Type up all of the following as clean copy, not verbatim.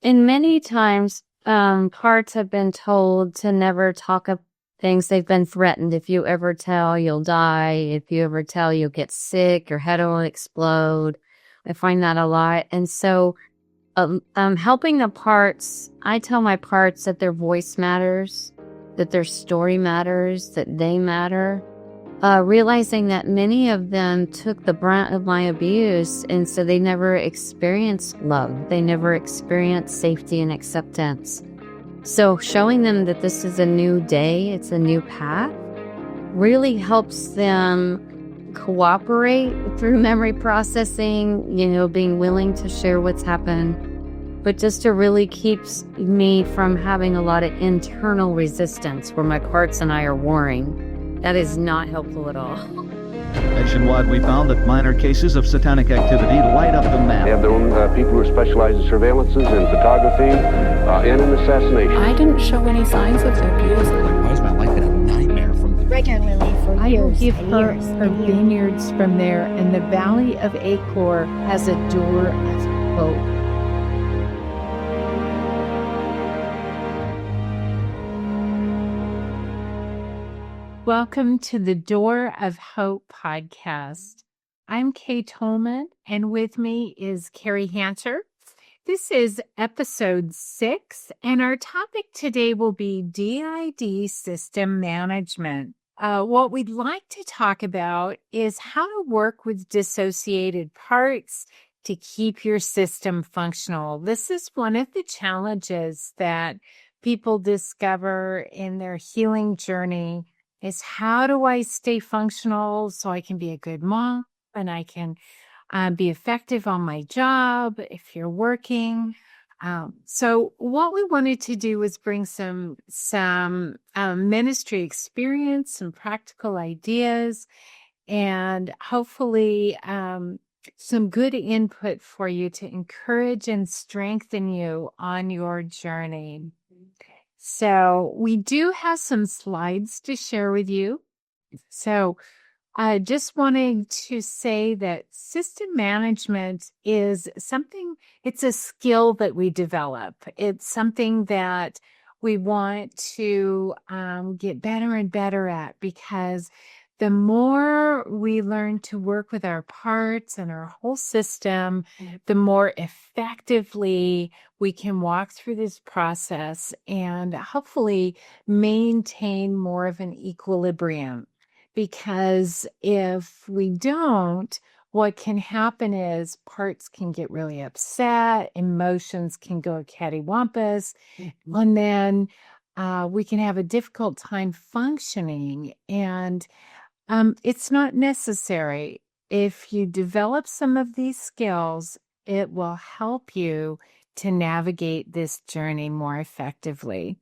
And many times, parts have been told to never talk of things they've been threatened. If you ever tell, you'll die. If you ever tell, you'll get sick, your head will explode. I find that a lot. And so, helping the parts, I tell my parts that their voice matters, that their story matters, that they matter. Realizing that many of them took the brunt of my abuse, and so they never experienced love. They never experienced safety and acceptance. So showing them that this is a new day, it's a new path, really helps them cooperate through memory processing, being willing to share what's happened, but just to really keeps me from having a lot of internal resistance where my parts and I are warring. That is not helpful at all. Nationwide, we found that minor cases of satanic activity light up the map. They have their own people who are specialized in surveillances, in photography, and in assassination. I didn't show any signs of abuse. Why has my life been a nightmare from regularly for years? I will give and her years her and years. vineyards from there, and the Valley of Achor has a door of hope. Welcome to the Door of Hope podcast. I'm Kay Tolman, and with me is Kerry Hanter. This is episode 6, and our topic today will be DID system management. What we'd like to talk about is how to work with dissociated parts to keep your system functional. This is one of the challenges that people discover in their healing journey is how do I stay functional so I can be a good mom and I can be effective on my job if you're working. So what we wanted to do was bring some ministry experience, some practical ideas, and hopefully some good input for you to encourage and strengthen you on your journey. So we do have some slides to share with you. So I just wanted to say that system management is something, it's a skill that we develop. It's something that we want to get better and better at, because the more we learn to work with our parts and our whole system, the more effectively we can walk through this process and hopefully maintain more of an equilibrium. Because if we don't, what can happen is parts can get really upset, emotions can go cattywampus, and then we can have a difficult time functioning. And it's not necessary. If you develop some of these skills, it will help you to navigate this journey more effectively.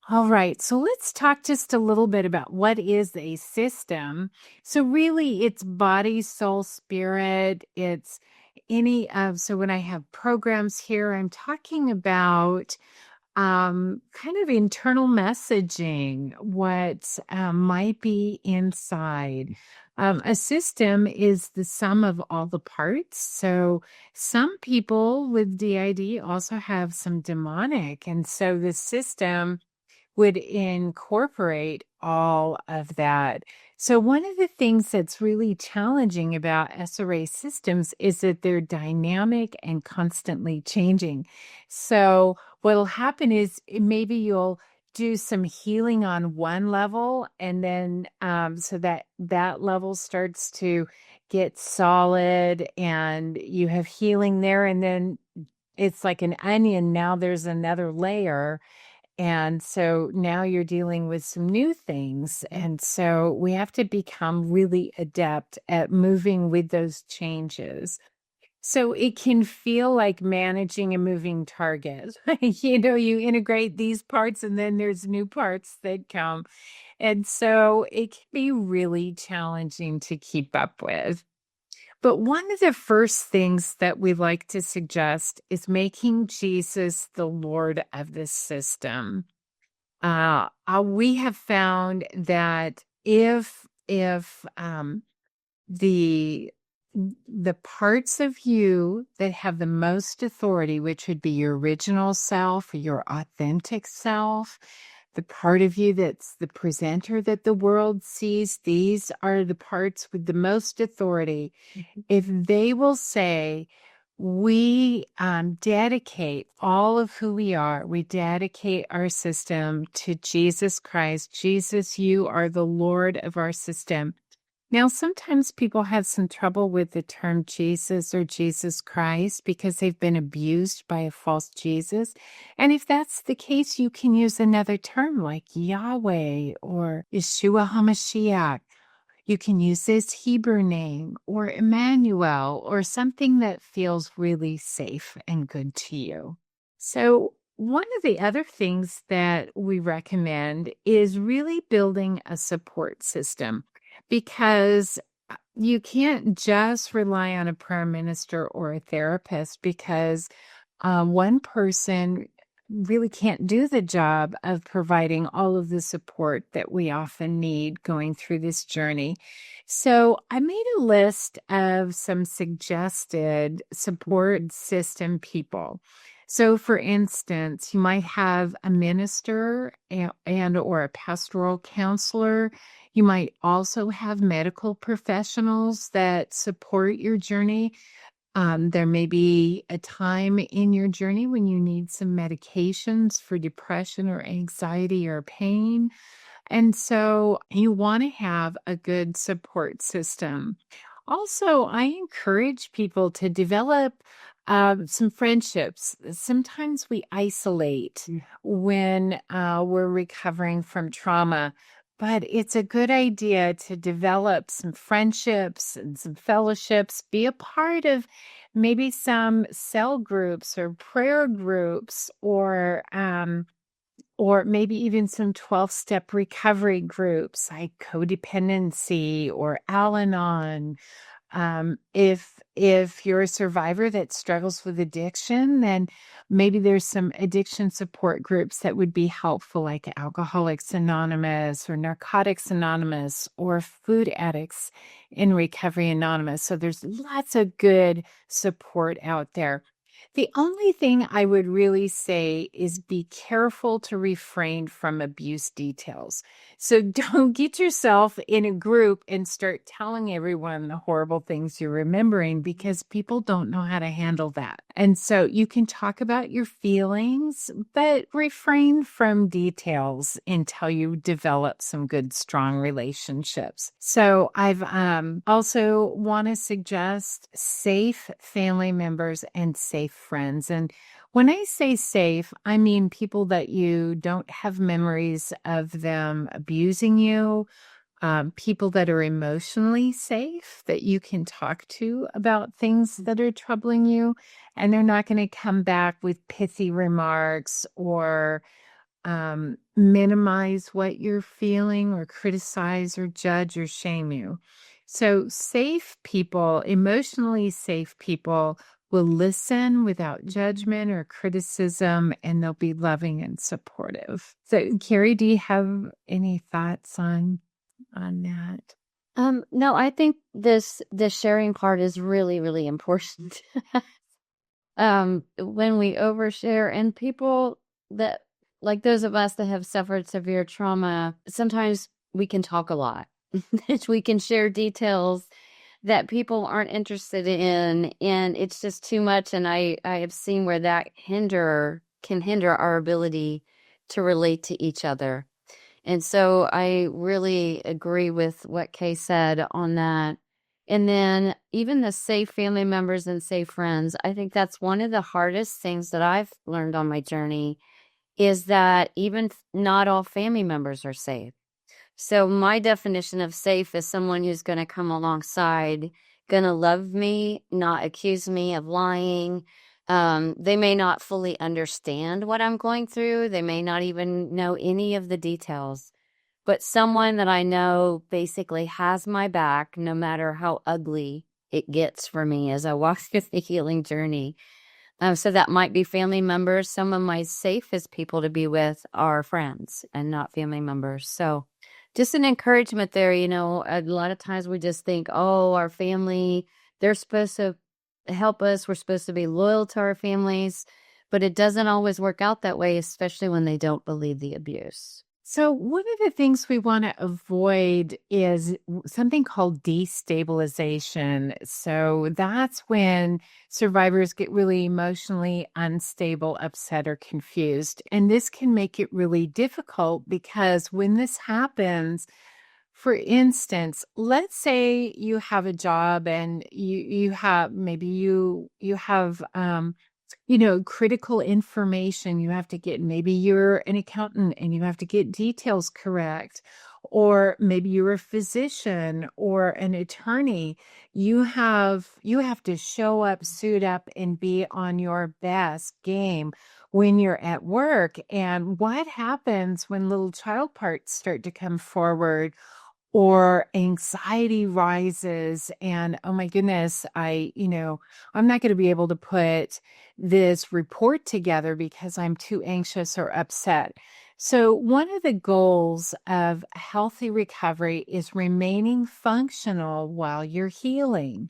All right, so let's talk just a little bit about what is a system. So really, it's body, soul, spirit. It's so when I have programs here, I'm talking about kind of internal messaging, what might be inside. A system is the sum of all the parts. So some people with DID also have some demonic, and so the system would incorporate all of that. So one of the things that's really challenging about SRA systems is that they're dynamic and constantly changing. So what'll happen is maybe you'll do some healing on one level, and then so that level starts to get solid and you have healing there, and then it's like an onion. Now there's another layer. And so now you're dealing with some new things. And so we have to become really adept at moving with those changes. So it can feel like managing a moving target. You integrate these parts and then there's new parts that come. And so it can be really challenging to keep up with. But one of the first things that we like to suggest is making Jesus the Lord of the system. We have found that if the the parts of you that have the most authority, which would be your original self, your authentic self, the part of you that's the presenter that the world sees, these are the parts with the most authority. If they will say, we dedicate all of who we are, we dedicate our system to Jesus Christ. Jesus, you are the Lord of our system. Now, sometimes people have some trouble with the term Jesus or Jesus Christ because they've been abused by a false Jesus. And if that's the case, you can use another term like Yahweh or Yeshua HaMashiach. You can use this Hebrew name or Emmanuel or something that feels really safe and good to you. So, one of the other things that we recommend is really building a support system because you can't just rely on a prayer minister or a therapist because one person really can't do the job of providing all of the support that we often need going through this journey. So I made a list of some suggested support system people. So for instance, you might have a minister and or a pastoral counselor. You might also have medical professionals that support your journey. There may be a time in your journey when you need some medications for depression or anxiety or pain. And so you want to have a good support system. Also, I encourage people to develop some friendships. Sometimes we isolate when we're recovering from trauma, but it's a good idea to develop some friendships and some fellowships, be a part of maybe some cell groups or prayer groups or maybe even some 12-step recovery groups like codependency or Al-Anon. If you're a survivor that struggles with addiction, then maybe there's some addiction support groups that would be helpful, like Alcoholics Anonymous or Narcotics Anonymous or Food Addicts in Recovery Anonymous. So there's lots of good support out there. The only thing I would really say is be careful to refrain from abuse details. So don't get yourself in a group and start telling everyone the horrible things you're remembering because people don't know how to handle that. And so you can talk about your feelings, but refrain from details until you develop some good, strong relationships. So I've also want to suggest safe family members and safe friends. And when I say safe, I mean people that you don't have memories of them abusing you, people that are emotionally safe that you can talk to about things that are troubling you, and they're not going to come back with pithy remarks or minimize what you're feeling or criticize or judge or shame you. So safe people, emotionally safe people, will listen without judgment or criticism, and they'll be loving and supportive. So, Kerry, do you have any thoughts on that? No, I think this sharing part is really, really important. When we overshare, and people that, like those of us that have suffered severe trauma, sometimes we can talk a lot. We can share details that people aren't interested in, and it's just too much. And I have seen where that can hinder our ability to relate to each other. And so I really agree with what Kay said on that. And then even the safe family members and safe friends, I think that's one of the hardest things that I've learned on my journey is that even not all family members are safe. So my definition of safe is someone who's going to come alongside, going to love me, not accuse me of lying. They may not fully understand what I'm going through. They may not even know any of the details, but someone that I know basically has my back no matter how ugly it gets for me as I walk through the healing journey. So that might be family members. Some of my safest people to be with are friends and not family members. So just an encouragement there. A lot of times we just think, oh, our family, They're supposed to help us. We're supposed to be loyal to our families, but it doesn't always work out that way, especially when they don't believe the abuse. So one of the things we want to avoid is something called destabilization. So that's when survivors get really emotionally unstable, upset, or confused. And this can make it really difficult because when this happens, for instance, let's say you have a job and you have maybe you have critical information you have to get. Maybe you're an accountant and you have to get details correct. Or maybe you're a physician or an attorney. You have to show up, suit up, and be on your best game when you're at work. And what happens when little child parts start to come forward? Or anxiety rises and, oh my goodness, I'm not going to be able to put this report together because I'm too anxious or upset. So one of the goals of healthy recovery is remaining functional while you're healing.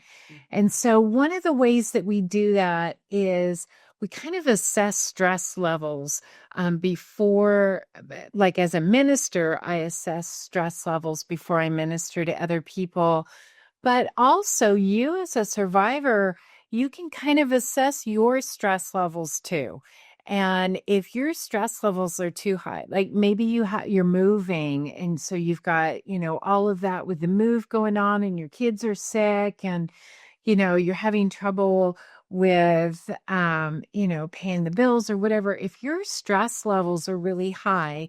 And so one of the ways that we do that is we kind of assess stress levels before, like as a minister, I assess stress levels before I minister to other people. But also, you as a survivor, you can kind of assess your stress levels too. And if your stress levels are too high, like maybe you're moving, and so you've got, all of that with the move going on, and your kids are sick, and you're having trouble with, paying the bills or whatever. If your stress levels are really high,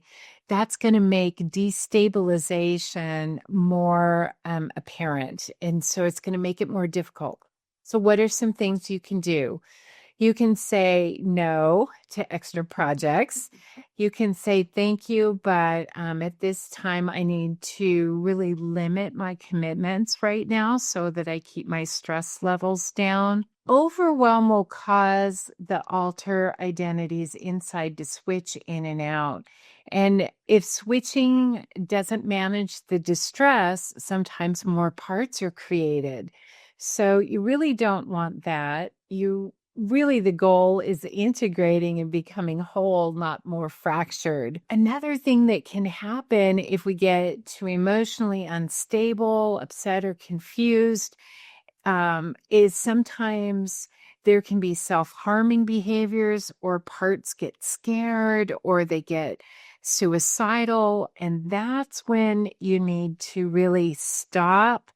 that's going to make destabilization more apparent. And so it's going to make it more difficult. So what are some things you can do? You can say no to extra projects. You can say thank you, but at this time I need to really limit my commitments right now so that I keep my stress levels down. Overwhelm will cause the alter identities inside to switch in and out. And if switching doesn't manage the distress, sometimes more parts are created. So you really don't want that. Really, the goal is integrating and becoming whole, not more fractured. Another thing that can happen if we get too emotionally unstable, upset, or confused is sometimes there can be self-harming behaviors, or parts get scared, or they get suicidal. And that's when you need to really stop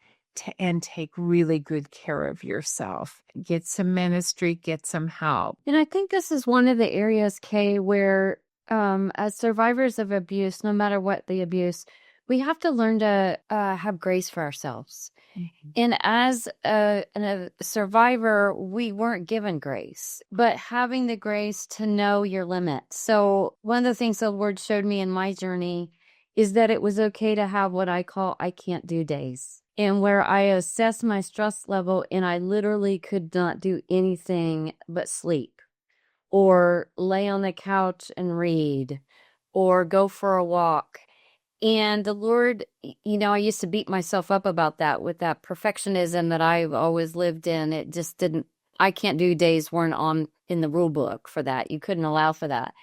and take really good care of yourself. Get some ministry, get some help. And I think this is one of the areas, Kay, where as survivors of abuse, no matter what the abuse, we have to learn to have grace for ourselves. Mm-hmm. And as a survivor, we weren't given grace, but having the grace to know your limits. So one of the things the Lord showed me in my journey is that it was okay to have what I call I can't do days, and where I assess my stress level and I literally could not do anything but sleep or lay on the couch and read or go for a walk. And the Lord, I used to beat myself up about that with that perfectionism that I've always lived in. It just didn't, I can't do days weren't on in the rule book for that. You couldn't allow for that.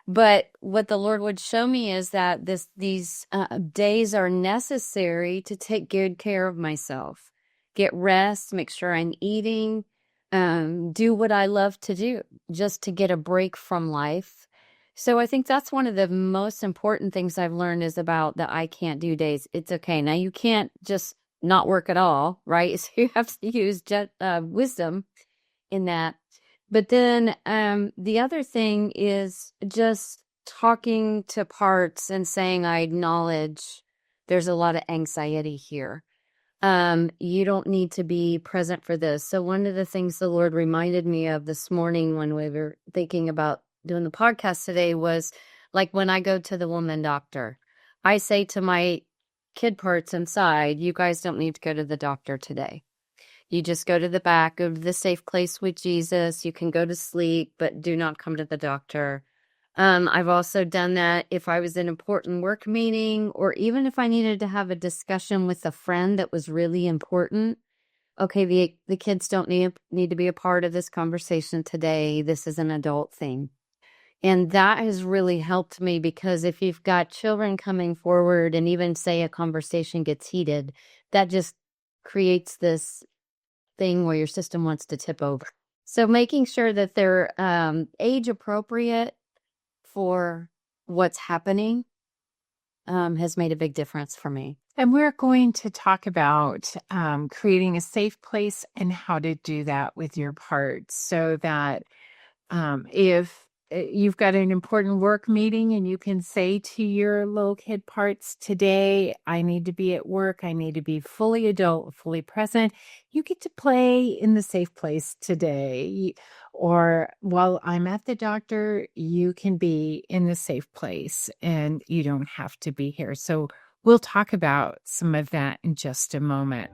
But what the Lord would show me is that these days are necessary to take good care of myself, get rest, make sure I'm eating, do what I love to do, just to get a break from life. So I think that's one of the most important things I've learned is about the I can't do days. It's okay. Now you can't just not work at all, right? So you have to use wisdom in that. But then the other thing is just talking to parts and saying, I acknowledge there's a lot of anxiety here. You don't need to be present for this. So one of the things the Lord reminded me of this morning when we were thinking about doing the podcast today was like when I go to the woman doctor, I say to my kid parts inside, you guys don't need to go to the doctor today. You just go to the back, go to the safe place with Jesus. You can go to sleep, but do not come to the doctor. I've also done that if I was in an important work meeting, or even if I needed to have a discussion with a friend that was really important. okay, the kids don't need to be a part of this conversation today. This is an adult thing. And that has really helped me, because if you've got children coming forward and even say a conversation gets heated, that just creates this thing where your system wants to tip over. So making sure that they're age appropriate for what's happening has made a big difference for me. And we're going to talk about creating a safe place and how to do that with your parts, so that if you've got an important work meeting and you can say to your little kid parts, today I need to be at work, I need to be fully adult, fully present, you get to play in the safe place today. Or while I'm at the doctor, you can be in the safe place and you don't have to be here. So we'll talk about some of that in just a moment.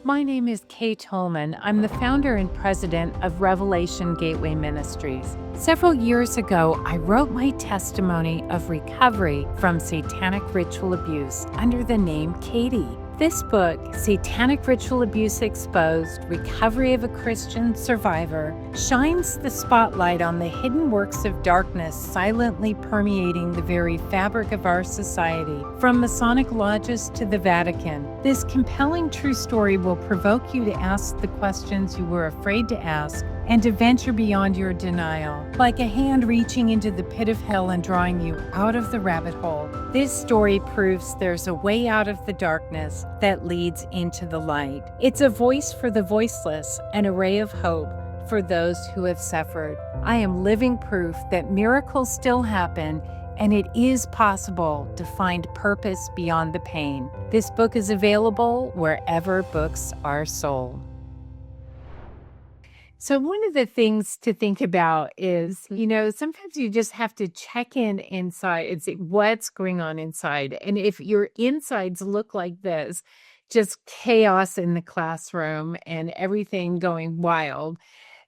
My name is Kay Tolman. I'm the founder and president of Revelation Gateway Ministries. Several years ago, I wrote my testimony of recovery from satanic ritual abuse under the name Katie. This book, Satanic Ritual Abuse Exposed: Recovery of a Christian Survivor, shines the spotlight on the hidden works of darkness silently permeating the very fabric of our society, from Masonic lodges to the Vatican. This compelling true story will provoke you to ask the questions you were afraid to ask and to venture beyond your denial. Like a hand reaching into the pit of hell and drawing you out of the rabbit hole, this story proves there's a way out of the darkness that leads into the light. It's a voice for the voiceless, an array of hope for those who have suffered. I am living proof that miracles still happen, and it is possible to find purpose beyond the pain. This book is available wherever books are sold. So one of the things to think about is, sometimes you just have to check in inside and see what's going on inside. And if your insides look like this, just chaos in the classroom and everything going wild,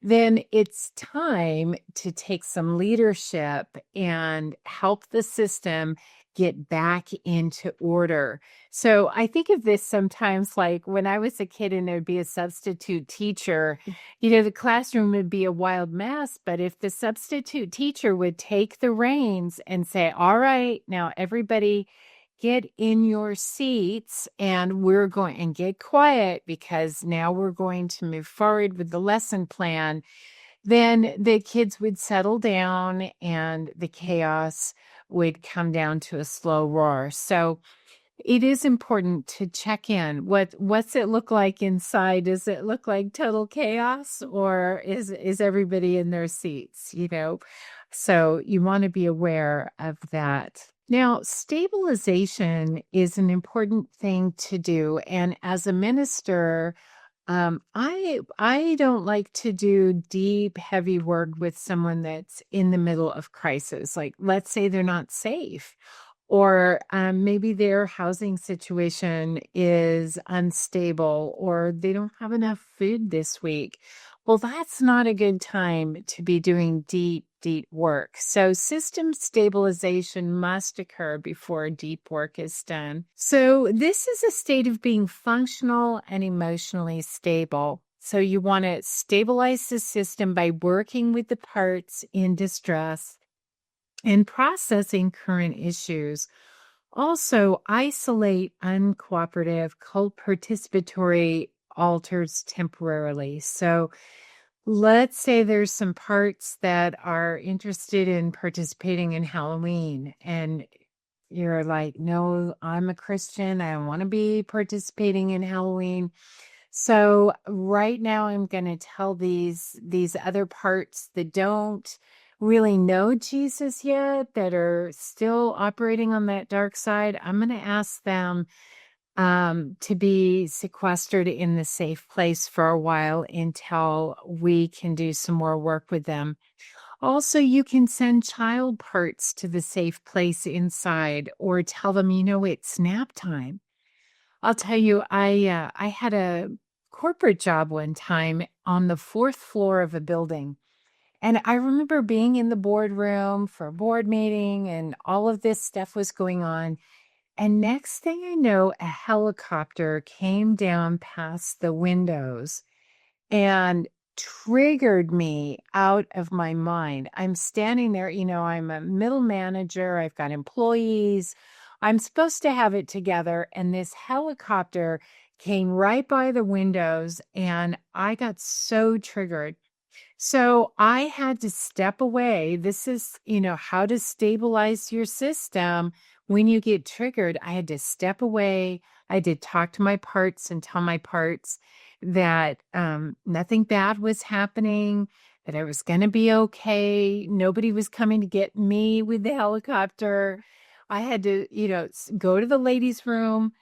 then it's time to take some leadership and help the system get back into order. So I think of this sometimes like when I was a kid and there'd be a substitute teacher, the classroom would be a wild mess. But if the substitute teacher would take the reins and say, all right, now everybody get in your seats and we're going and get quiet because now we're going to move forward with the lesson plan, then the kids would settle down and the chaos would come down to a slow roar. So it is important to check in. What's it look like inside? Does it look like total chaos, or is everybody in their seats? So you want to be aware of that. Now, stabilization is an important thing to do. And as a minister, I don't like to do deep, heavy work with someone that's in the middle of crisis. Like, let's say they're not safe, or maybe their housing situation is unstable, or they don't have enough food this week. Well, that's not a good time to be doing deep work. So system stabilization must occur before deep work is done. So this is a state of being functional and emotionally stable. So you want to stabilize the system by working with the parts in distress and processing current issues. Also, isolate uncooperative, co-participatory alters temporarily. So let's say there's some parts that are interested in participating in Halloween, and you're like, no, I'm a Christian. I don't want to be participating in Halloween. So right now I'm going to tell these other parts that don't really know Jesus yet, that are still operating on that dark side, I'm going to ask them to be sequestered in the safe place for a while until we can do some more work with them. Also, you can send child parts to the safe place inside, or tell them, it's nap time. I'll tell you, I had a corporate job one time on the 4th floor of a building. And I remember being in the boardroom for a board meeting and all of this stuff was going on. And next thing I know, a helicopter came down past the windows and triggered me out of my mind. I'm standing there, I'm a middle manager, I've got employees, I'm supposed to have it together. And this helicopter came right by the windows, and I got so triggered. So I had to step away. This is, how to stabilize your system when you get triggered. I had to step away. I had to talk to my parts and tell my parts that nothing bad was happening, that I was going to be okay. Nobody was coming to get me with the helicopter. I had to, go to the ladies' room,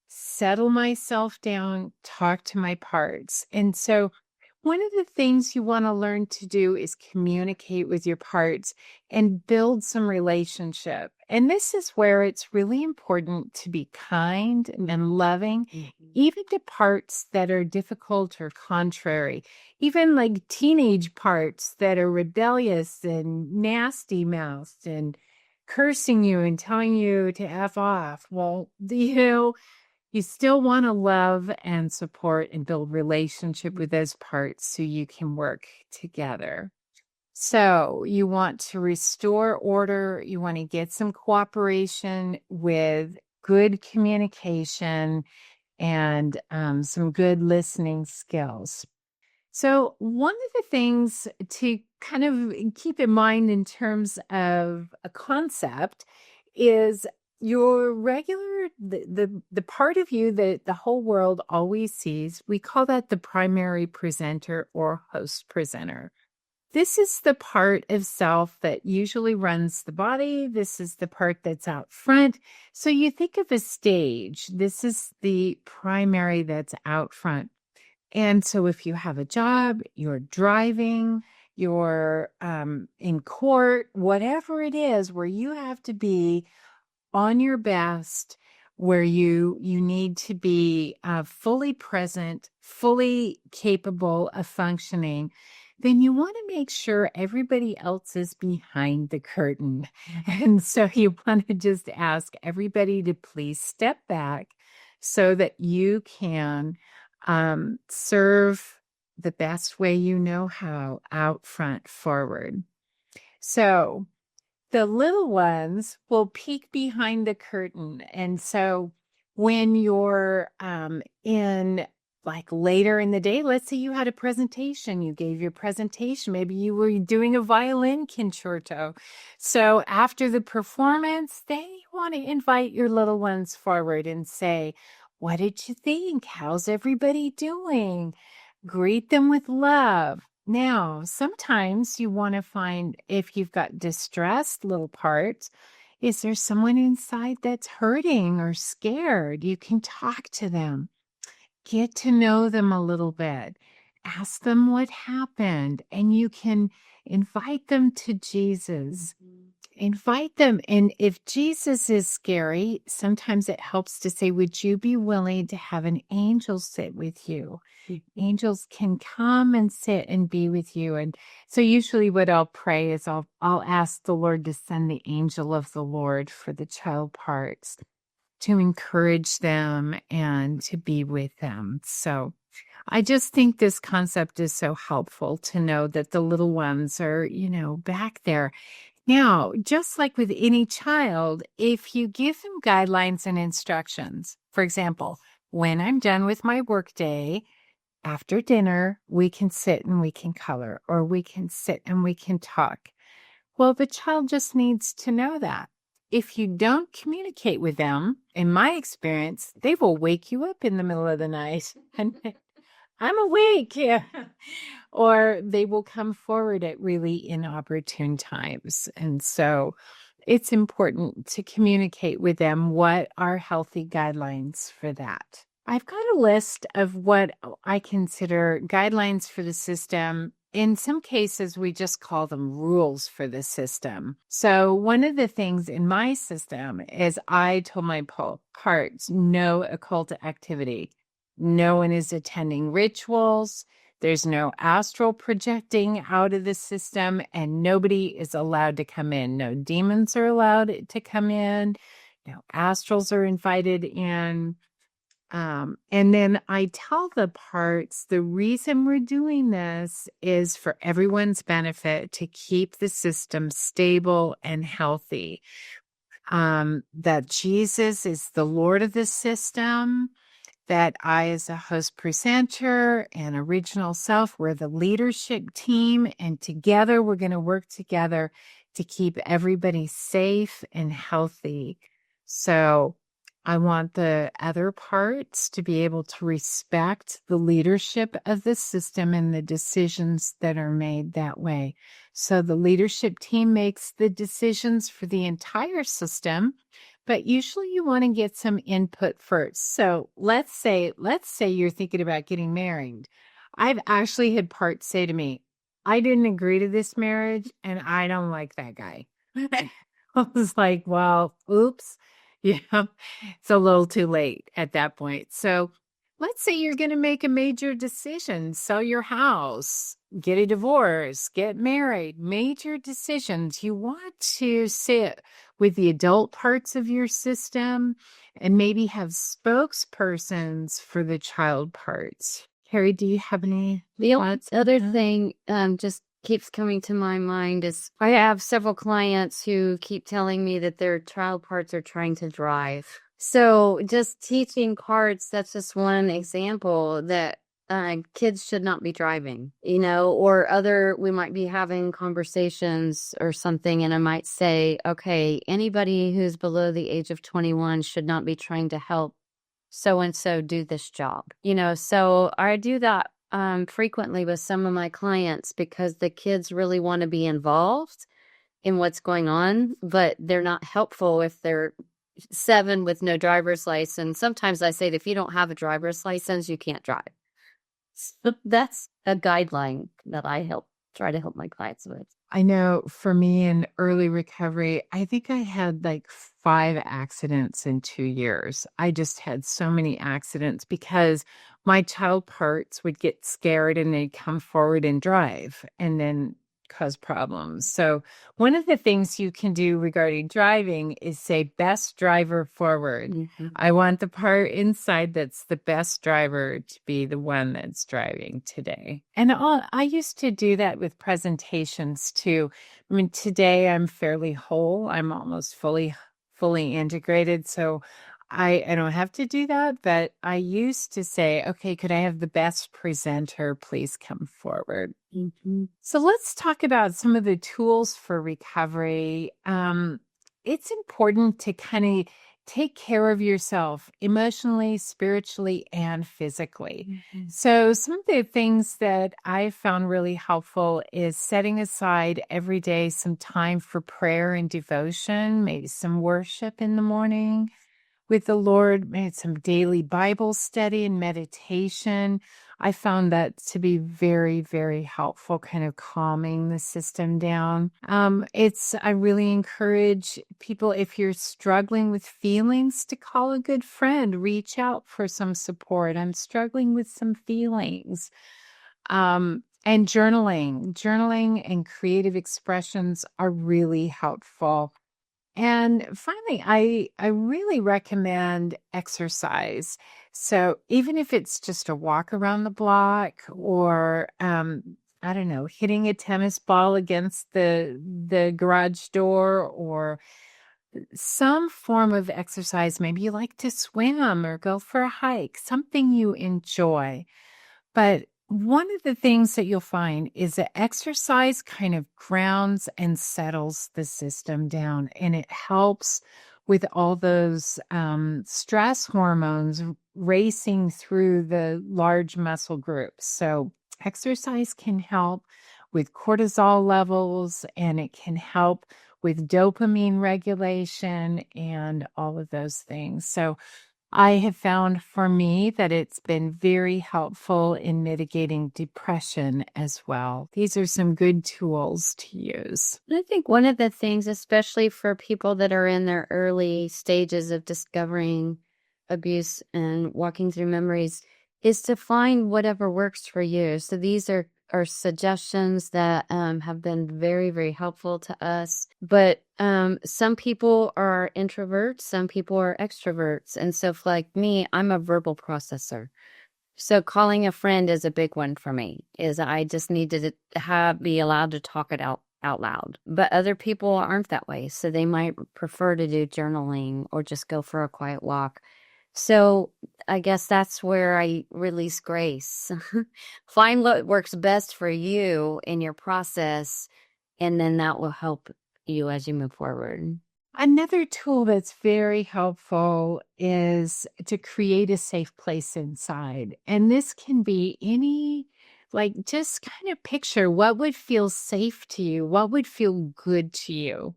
settle myself down, talk to my parts. And so one of the things you want to learn to do is communicate with your parts and build some relationship. And this is where it's really important to be kind and loving, even to parts that are difficult or contrary, even like teenage parts that are rebellious and nasty mouthed and cursing you and telling you to F off. Well, you still want to love and support and build relationship with those parts so you can work together. So you want to restore order. You want to get some cooperation with good communication and some good listening skills. So one of the things to kind of keep in mind in terms of a concept is your regular, the part of you that the whole world always sees. We call that the primary presenter or host presenter. This is the part of self that usually runs the body. This is the part that's out front. So you think of a stage. This is the primary that's out front. And so if you have a job, you're driving, you're in court, whatever it is where you have to be on your best, where you need to be fully present, fully capable of functioning, then you want to make sure everybody else is behind the curtain. And so you want to just ask everybody to please step back so that you can serve the best way you know how, out front, forward. So the little ones will peek behind the curtain. And so when you're in like later in the day, let's say you had a presentation, you gave your presentation, maybe you were doing a violin concerto. So after the performance, then you want to invite your little ones forward and say, what did you think? How's everybody doing? Greet them with love. Now, sometimes you want to find, if you've got distressed little parts, is there someone inside that's hurting or scared? You can talk to them, get to know them a little bit, ask them what happened, and you can invite them to Jesus. Invite them. And if Jesus is scary, sometimes it helps to say, would you be willing to have an angel sit with you? Angels can come and sit and be with you. And so usually what I'll pray is I'll ask the Lord to send the angel of the Lord for the child parts to encourage them and to be with them. So I just think this concept is so helpful to know that the little ones are, back there. Now, just like with any child, if you give them guidelines and instructions, for example, when I'm done with my workday, after dinner, we can sit and we can color, or we can sit and we can talk. Well, the child just needs to know that. If you don't communicate with them, in my experience, they will wake you up in the middle of the night and I'm awake. Yeah. Or they will come forward at really inopportune times. And so it's important to communicate with them what are healthy guidelines for that. I've got a list of what I consider guidelines for the system. In some cases, we just call them rules for the system. So one of the things in my system is I told my parts, no occult activity. No one is attending rituals. There's no astral projecting out of the system, and nobody is allowed to come in. No demons are allowed to come in. astrals are invited in. And then I tell the parts, the reason we're doing this is for everyone's benefit, to keep the system stable and healthy. That Jesus is the Lord of the system, that I, as a host presenter and original self, we're the leadership team, and together we're going to work together to keep everybody safe and healthy. So I want the other parts to be able to respect the leadership of the system and the decisions that are made that way. So the leadership team makes the decisions for the entire system, but usually you want to get some input first. So let's say you're thinking about getting married. I've actually had parts say to me, I didn't agree to this marriage and I don't like that guy. I was like, well, oops. Yeah, it's a little too late at that point. So let's say you're going to make a major decision, sell your house, get a divorce, get married, major decisions. You want to sit with the adult parts of your system and maybe have spokespersons for the child parts. Kerry, do you have any The thoughts? other thing just keeps coming to my mind is I have several clients who keep telling me that their child parts are trying to drive. So just teaching cards, that's just one example that kids should not be driving, or we might be having conversations or something, and I might say, okay, anybody who's below the age of 21 should not be trying to help so-and-so do this job, so I do that frequently with some of my clients because the kids really want to be involved in what's going on, but they're not helpful if they're 7 with no driver's license. Sometimes I say that if you don't have a driver's license, you can't drive. So that's a guideline that I try to help my clients with. I know for me in early recovery, I think I had like 5 accidents in 2 years. I just had so many accidents because my child parts would get scared and they'd come forward and drive and then cause problems. So one of the things you can do regarding driving is say best driver forward. Mhm. I want the part inside that's the best driver to be the one that's driving today. And I used to do that with presentations too. I mean, today I'm fairly whole. I'm almost fully integrated. So I don't have to do that, but I used to say, okay, could I have the best presenter please come forward? Mm-hmm. So let's talk about some of the tools for recovery. It's important to kind of take care of yourself emotionally, spiritually, and physically. Mm-hmm. So some of the things that I found really helpful is setting aside every day some time for prayer and devotion, maybe some worship in the morning with the Lord, maybe some daily Bible study and meditation. I found that to be very, very helpful, kind of calming the system down. I really encourage people, if you're struggling with feelings, to call a good friend, reach out for some support. I'm struggling with some feelings. And journaling and creative expressions are really helpful. And finally, I really recommend exercise. So even if it's just a walk around the block or, I don't know, hitting a tennis ball against the garage door or some form of exercise, maybe you like to swim or go for a hike, something you enjoy. But one of the things that you'll find is that exercise kind of grounds and settles the system down, and it helps with all those stress hormones racing through the large muscle groups. So exercise can help with cortisol levels, and it can help with dopamine regulation and all of those things. So I have found for me that it's been very helpful in mitigating depression as well. These are some good tools to use. I think one of the things, especially for people that are in their early stages of discovering abuse and walking through memories, is to find whatever works for you. So these are are suggestions that have been very, very helpful to us. But some people are introverts, some people are extroverts. And so, for like me, I'm a verbal processor. So calling a friend is a big one for me, is I just need to be allowed to talk it out loud. But other people aren't that way. So they might prefer to do journaling or just go for a quiet walk. So I guess that's where I release grace. Find what works best for you in your process, and then that will help you as you move forward. Another tool that's very helpful is to create a safe place inside. And this can be just kind of picture what would feel safe to you, what would feel good to you.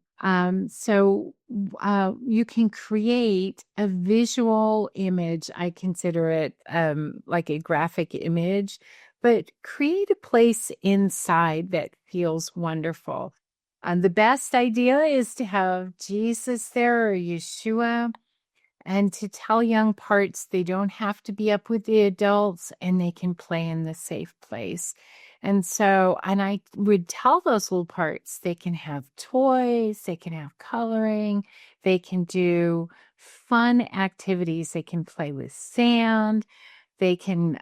So you can create a visual image. I consider it like a graphic image, but create a place inside that feels wonderful. And the best idea is to have Jesus there or Yeshua, and to tell young parts they don't have to be up with the adults and they can play in the safe place. And I would tell those little parts they can have toys, they can have coloring, they can do fun activities, they can play with sand, they can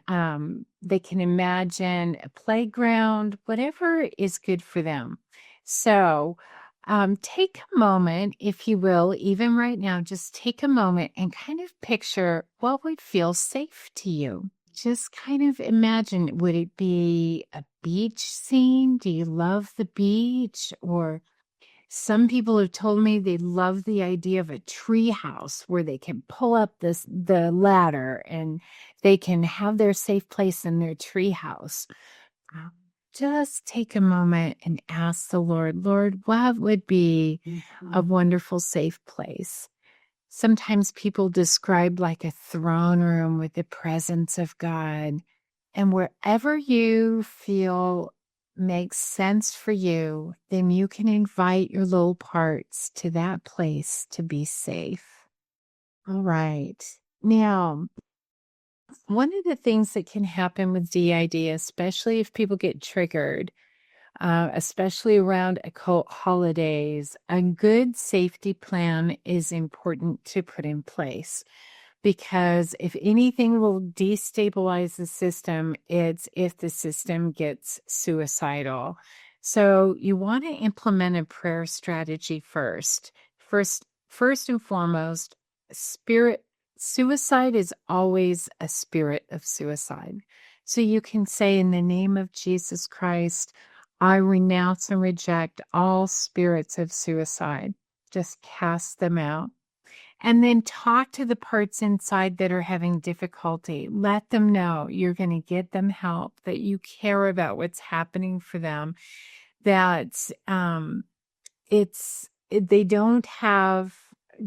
imagine a playground, whatever is good for them. So take a moment, if you will, even right now, just take a moment and kind of picture what would feel safe to you. Just kind of imagine, would it be a beach scene? Do you love the beach? Or some people have told me they love the idea of a tree house where they can pull up the ladder and they can have their safe place in their tree house. Just take a moment and ask the Lord, what would be a wonderful, safe place? Sometimes people describe like a throne room with the presence of God. And wherever you feel makes sense for you, then you can invite your little parts to that place to be safe. All right. Now, one of the things that can happen with DID, especially if people get triggered, especially around occult holidays, a good safety plan is important to put in place. Because if anything will destabilize the system, it's if the system gets suicidal. So you want to implement a prayer strategy first. First and foremost, suicide is always a spirit of suicide. So you can say, in the name of Jesus Christ, I renounce and reject all spirits of suicide. Just cast them out. And then talk to the parts inside that are having difficulty. Let them know you're going to get them help, that you care about what's happening for them, that they don't have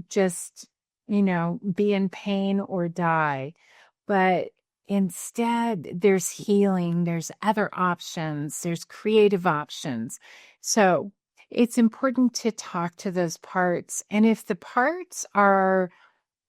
just, be in pain or die, but instead there's healing, there's other options, there's creative options. So it's important to talk to those parts. And if the parts are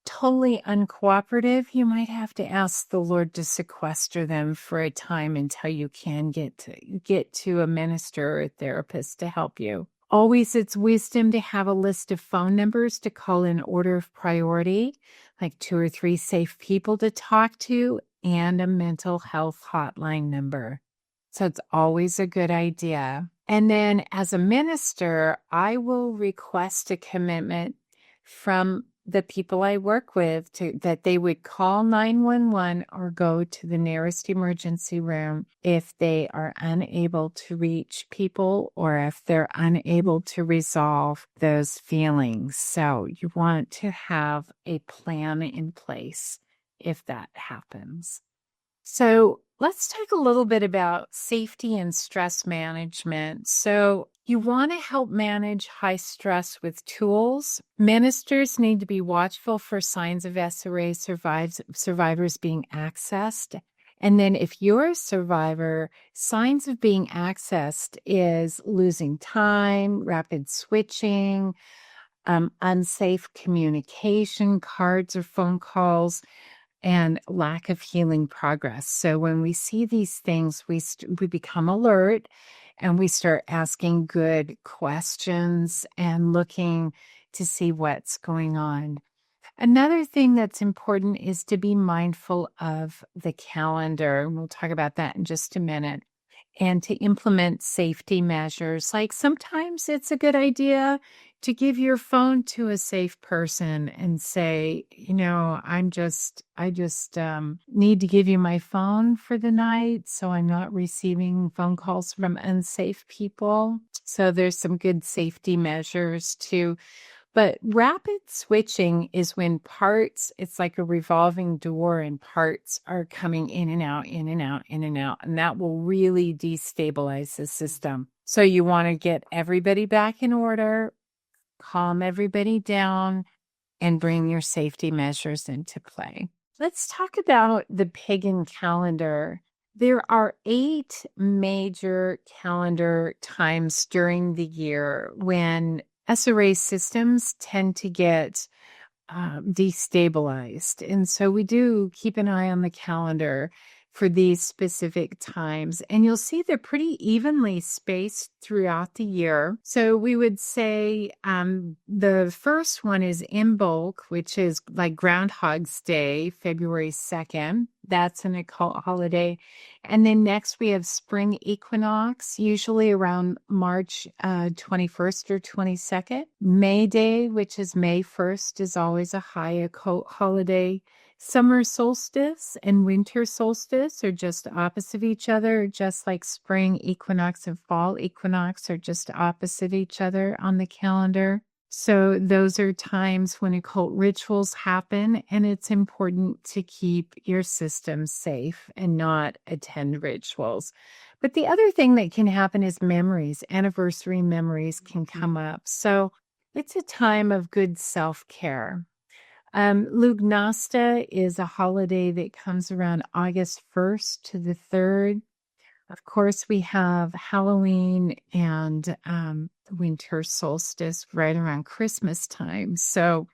totally uncooperative, you might have to ask the Lord to sequester them for a time until you can get to a minister or a therapist to help you. Always, it's wisdom to have a list of phone numbers to call in order of priority, like 2 or 3 safe people to talk to, and a mental health hotline number. So it's always a good idea. And then as a minister, I will request a commitment from the people I work with that they would call 911 or go to the nearest emergency room if they are unable to reach people or if they're unable to resolve those feelings. So you want to have a plan in place if that happens. So let's talk a little bit about safety and stress management. So you want to help manage high stress with tools. Ministers need to be watchful for signs of SRA survivors being accessed. And then if you're a survivor, signs of being accessed is losing time, rapid switching, unsafe communication, cards or phone calls. and lack of healing progress. So when we see these things, we become alert and we start asking good questions and looking to see what's going on. Another thing that's important is to be mindful of the calendar. And we'll talk about that in just a minute. And to implement safety measures. Like sometimes it's a good idea to give your phone to a safe person and say, I just need to give you my phone for the night so I'm not receiving phone calls from unsafe people. So there's some good safety measures too. But rapid switching is when parts, it's like a revolving door and parts are coming in and out, in and out, in and out. And that will really destabilize the system. So you want to get everybody back in order, calm everybody down, and bring your safety measures into play. Let's talk about the pagan calendar. There are 8 major calendar times during the year when SRA systems tend to get destabilized. And so we do keep an eye on the calendar for these specific times. And you'll see they're pretty evenly spaced throughout the year. So we would say the first one is Imbolc, which is like Groundhog's Day, February 2nd. That's an occult holiday. And then next we have spring equinox, usually around March 21st or 22nd. May Day, which is May 1st, is always a high occult holiday. Summer solstice and winter solstice are just opposite each other, just like spring equinox and fall equinox are just opposite each other on the calendar. So those are times when occult rituals happen, and it's important to keep your system safe and not attend rituals. But the other thing that can happen is memories, anniversary memories can come up. So it's a time of good self-care. Lugnasta is a holiday that comes around August 1st to the 3rd. Of course, we have Halloween and the winter solstice right around Christmas time. So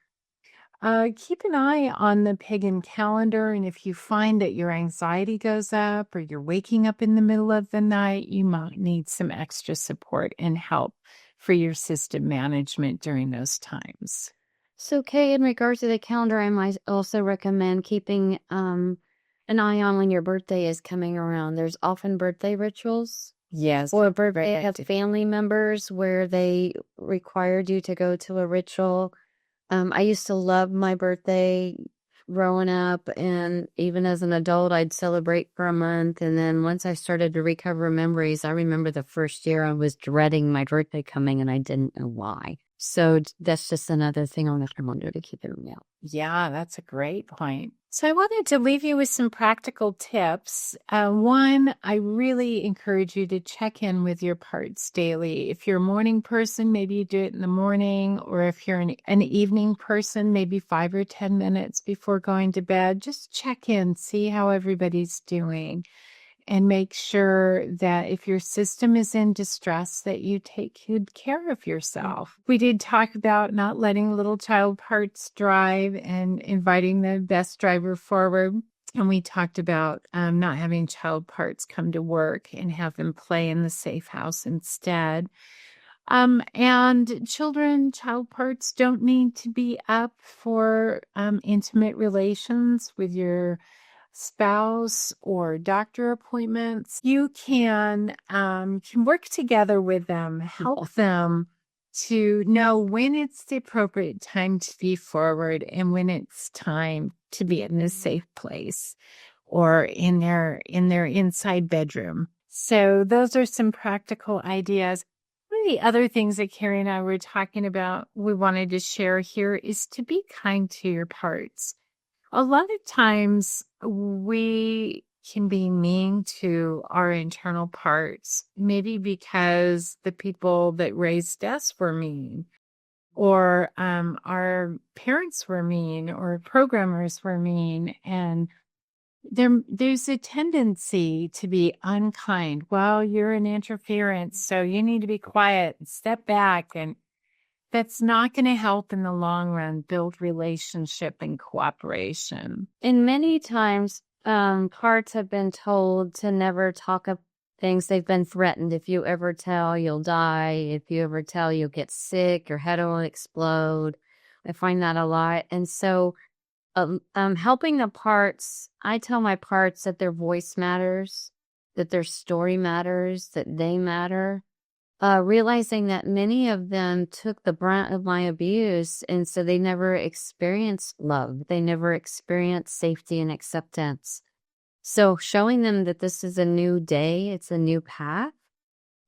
keep an eye on the pagan calendar. And if you find that your anxiety goes up or you're waking up in the middle of the night, you might need some extra support and help for your system management during those times. So, Kay, in regards to the calendar, I might also recommend keeping an eye on when your birthday is coming around. There's often birthday rituals. Yes. Or birthday of family members where they required you to go to a ritual. I used to love my birthday growing up, and even as an adult, I'd celebrate for a month. And then once I started to recover memories, I remember the first year I was dreading my birthday coming, and I didn't know why. So that's just another thing on the calendar to keep in mind. Yeah, that's a great point. So I wanted to leave you with some practical tips. One, I really encourage you to check in with your parts daily. If you're a morning person, maybe you do it in the morning, or if you're an evening person, maybe 5 or 10 minutes before going to bed, just check in, see how everybody's doing. And make sure that if your system is in distress, that you take good care of yourself. We did talk about not letting little child parts drive and inviting the best driver forward. And we talked about not having child parts come to work and have them play in the safe house instead. And child parts don't need to be up for intimate relations with your spouse or doctor appointments. You can work together with them, help them to know when it's the appropriate time to be forward and when it's time to be in a safe place or in their inside bedroom. So those are some practical ideas. One of the other things that Kerry and I were talking about, we wanted to share here, is to be kind to your parts. A lot of times we can be mean to our internal parts, maybe because the people that raised us were mean, or our parents were mean, or programmers were mean. And there's a tendency to be unkind. Well, you're an interference, so you need to be quiet and step back. And that's not going to help in the long run build relationship and cooperation. And many times, parts have been told to never talk of things they've been threatened. If you ever tell, you'll die. If you ever tell, you'll get sick. Your head will explode. I find that a lot. And so, helping the parts, I tell my parts that their voice matters, that their story matters, that they matter. Realizing that many of them took the brunt of my abuse, and so they never experienced love. They never experienced safety and acceptance. So showing them that this is a new day, it's a new path,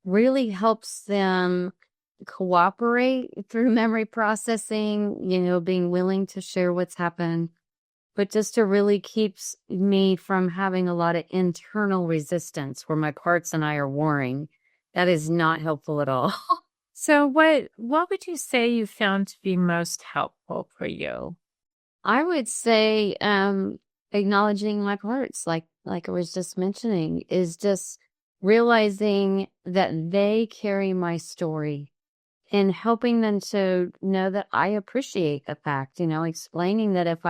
really helps them cooperate through memory processing, being willing to share what's happened, but just to really keeps me from having a lot of internal resistance where my parts and I are warring. That is not helpful at all. So what would you say you found to be most helpful for you? I would say acknowledging my parts, like I was just mentioning, is just realizing that they carry my story and helping them to know that I appreciate the fact, explaining that if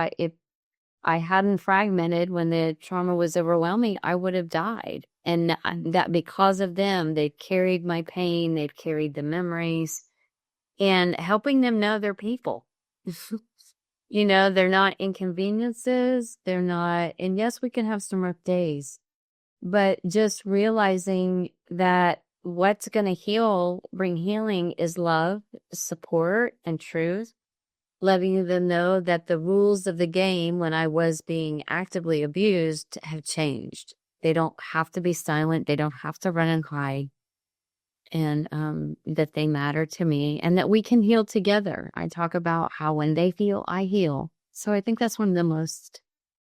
I hadn't fragmented when the trauma was overwhelming, I would have died. And that because of them, they've carried my pain, they've carried the memories, and helping them know they're people. They're not inconveniences. They're not, and yes, we can have some rough days, but just realizing that what's going to bring healing is love, support, and truth. Letting them know that the rules of the game when I was being actively abused have changed. They don't have to be silent. They don't have to run and hide. And that they matter to me and that we can heal together. I talk about how when they heal, I heal. So I think that's one of the most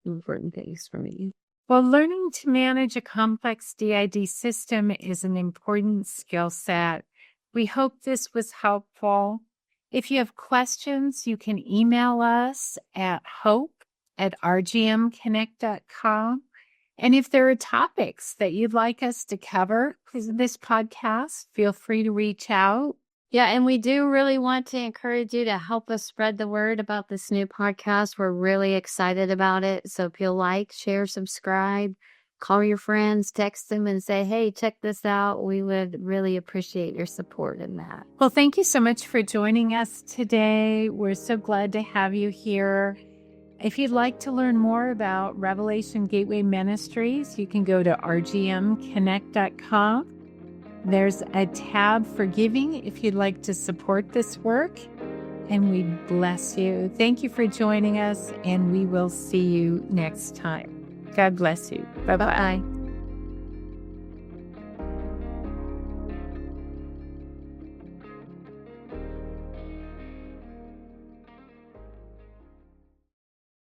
important things for me. Well, learning to manage a complex DID system is an important skill set. We hope this was helpful. If you have questions, you can email us at hope@rgmconnect.com. And if there are topics that you'd like us to cover in this podcast, feel free to reach out. Yeah, and we do really want to encourage you to help us spread the word about this new podcast. We're really excited about it. So if you'll share, subscribe, call your friends, text them and say, hey, check this out. We would really appreciate your support in that. Well, thank you so much for joining us today. We're so glad to have you here. If you'd like to learn more about Revelation Gateway Ministries, you can go to rgmconnect.com. There's a tab for giving if you'd like to support this work. And we bless you. Thank you for joining us, and we will see you next time. God bless you. Bye-bye. Bye.